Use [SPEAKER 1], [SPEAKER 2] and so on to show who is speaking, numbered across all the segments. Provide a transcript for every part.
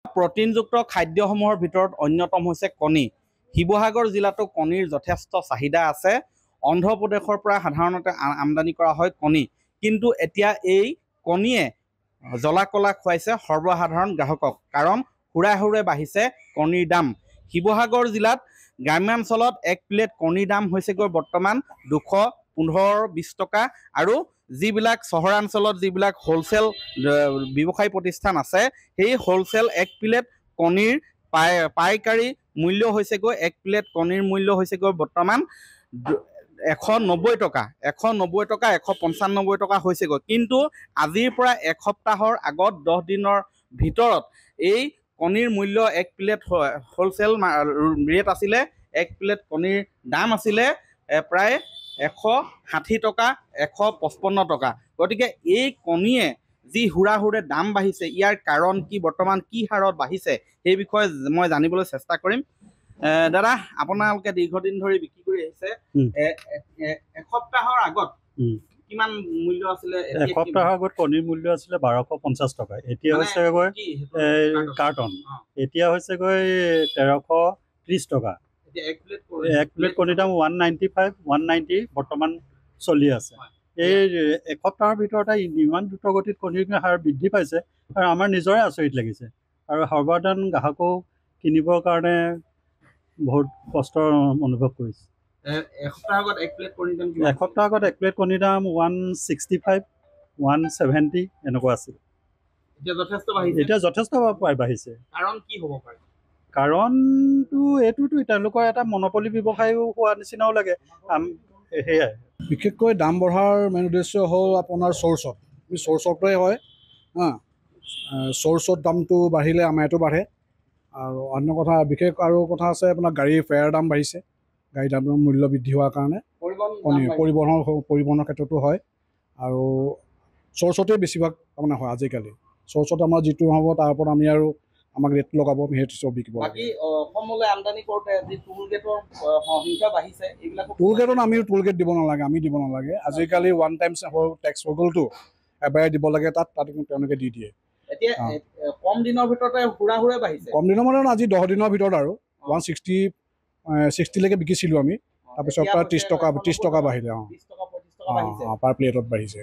[SPEAKER 1] প্ৰটিনযুক্ত খাদ্যসমূহৰ ভিতৰত অন্যতম হৈছে কণী। শিৱসাগৰ জিলাতো কণীৰ যথেষ্ট চাহিদা আছে। অন্ধ্ৰপ্ৰদেশৰ পৰা সাধাৰণতে আমদানি কৰা হয় কণী, কিন্তু এতিয়া এই কণীয়ে জ্বলা কলা খুৱাইছে সৰ্বসাধাৰণ গ্ৰাহকক, কাৰণ হুৰাই হুৰে বাঢ়িছে কণীৰ দাম। শিৱসাগৰ জিলাত গ্ৰাম্যাঞ্চলত এক প্লেট কণীৰ দাম হৈছেগৈ বৰ্তমান 215-20 টকা, আৰু যিবিলাক চহৰাঞ্চলত যিবিলাক হোলচেল ব্যৱসায়ী প্ৰতিষ্ঠান আছে, সেই হোলচেল এক প্লেট কণীৰ পাইকাৰী মূল্য হৈছেগৈ, এক প্লেট কণীৰ মূল্য হৈছেগৈ বৰ্তমান 190 টকা, 195 টকা হৈছেগৈ। কিন্তু আজিৰ পৰা এসপ্তাহৰ আগত 10 দিনৰ ভিতৰত এই কণীৰ মূল্য এক প্লেট হোলচেল ৰেট আছিলে, এক প্লেট কণীৰ দাম আছিলে প্ৰায় 160 টকা, 155 টকা। গতিকে এই কণীয়ে যি হুৰা হুৰে দাম বাঢ়িছে, ইয়াৰ কাৰণ কি, বৰ্তমান কি হাৰত বাঢ়িছে, সেই বিষয়ে মই জানিবলৈ চেষ্টা কৰিম। দাদা, আপোনালোকে দীৰ্ঘদিন ধৰি বিক্ৰী কৰি আহিছে, এসপ্তাহৰ আগত কিমান মূল্য আছিলে?
[SPEAKER 2] এসপ্তাহৰ আগত কণীৰ মূল্য আছিলে 1250 টকা, এতিয়া হৈছেগৈ কাৰ্টন, এতিয়া হৈছেগৈ 1330 টকা। এক প্লেট কণীৰ দাম 190 বৰ্তমান চলি আছে। এই এসপ্তাহৰ ভিতৰতে ইমান দ্ৰুতগতিত কণীৰ হাৰ বৃদ্ধি পাইছে, আৰু আমাৰ নিজৰে আচৰিত লাগিছে, আৰু সৰ্বসাধাৰণ গ্ৰাহকো কিনিবৰ কাৰণে বহুত কষ্টৰ অনুভৱ কৰিছে।
[SPEAKER 1] এসপ্তাহৰ আগত এক প্লেট
[SPEAKER 2] কণীৰ দাম 165, 170 এনেকুৱা আছিল। এতিয়া যথেষ্ট বাঢ়িছে।
[SPEAKER 1] কাৰণ কি হ'ব পাৰে?
[SPEAKER 2] কাৰণটো এইটোতো তেওঁলোকৰ এটা মনোপলি ব্যৱসায়ো হোৱা নিচিনাও লাগে। সেয়াই
[SPEAKER 3] বিশেষকৈ দাম বঢ়াৰ মেইন উদ্দেশ্য হ'ল আপোনাৰ চ'ৰ্চত, চ'ৰ্চৰ পৰাই হয়। চ'ৰ্চত দামটো বাঢ়িলে আমাৰ ইয়াতো বাঢ়ে। আৰু অন্য কথা, বিশেষ আৰু কথা আছে, আপোনাৰ গাড়ীৰ ফেয়াৰ দাম বাঢ়িছে, গাড়ীৰ দামৰ মূল্য বৃদ্ধি হোৱাৰ কাৰণে পৰিবহণৰ ক্ষেত্ৰতো হয়। আৰু চ'ৰ্চতে বেছিভাগ আপোনাৰ হয় আজিকালি। চ'ৰ্চত আমাৰ যিটো হ'ব তাৰ ওপৰত আমি আৰু আমাক ৰেট লগাব, আমি সেইটো চব বিকিব। টোল গেটত আমি টোল গেট দিব নালাগে, আমি দিব নালাগে। আজিকালি ওৱান টাইম টেক্স হৈ গ'লতো, এবাৰে দিব লাগে, তাত তেওঁলোকে দি দিয়ে।
[SPEAKER 1] কম দিনৰ ভিতৰতে বাঢ়িছে।
[SPEAKER 3] কম দিনৰ মানে আজি 10 দিনৰ ভিতৰত আৰু 160লৈকে বিকিছিলোঁ আমি, তাৰপিছত প্ৰায় 30 টকা বাঢ়িলে। পাৰ প্লেটত বাঢ়িছে।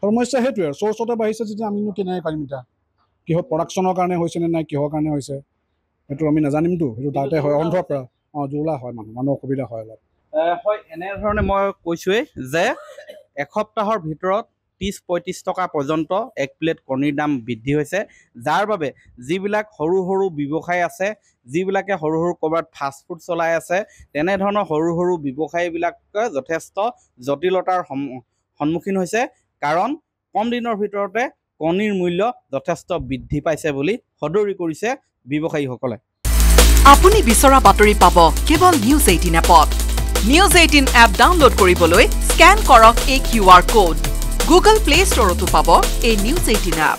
[SPEAKER 3] সমস্যা সেইটোৱে আৰু, চ'ৰ্চতে বাঢ়িছে যেতিয়া আমিনো কেনেকৈ পাৰিম এতিয়া, কিহৰ প্ৰডাকশ্যনৰ কাৰণে হৈছে নে নাই, কিহৰ কাৰণে হৈছে সেইটো আমি নাজানিমতো। সেইটো তাতে হয়, অন্ধ্ৰৰ পৰা জোলা হয়, মানুহৰ অসুবিধা হয় অলপ।
[SPEAKER 1] হয়, এনেধৰণে মই কৈছোঁৱেই যে এসপ্তাহৰ ভিতৰত 30-35 টকা পৰ্যন্ত এক প্লেট কণীৰ দাম বৃদ্ধি হৈছে, যাৰ বাবে যিবিলাক সৰু সৰু ব্যৱসায় আছে, যিবিলাকে সৰু সৰু ক'ৰবাত ফাষ্টফুড চলাই আছে, তেনেধৰণৰ সৰু সৰু ব্যৱসায়ীবিলাকে যথেষ্ট জটিলতাৰ সন্মুখীন হৈছে, কাৰণ কম দিনৰ ভিতৰতে কণীৰ মূল্য যথেষ্ট বৃদ্ধি পাইছে বুলি সদৰি কৰিছে ব্যৱসায়ীসকলে।
[SPEAKER 4] আপুনি বিচৰা বাতৰি পাব কেৱল নিউজ 18 এপত। নিউজ 18 এপ ডাউনলোড কৰিবলৈ স্কেন কৰক এই QR কোড। গুগল প্লে ষ্টৰতো পাব এই নিউজ 18 এপ।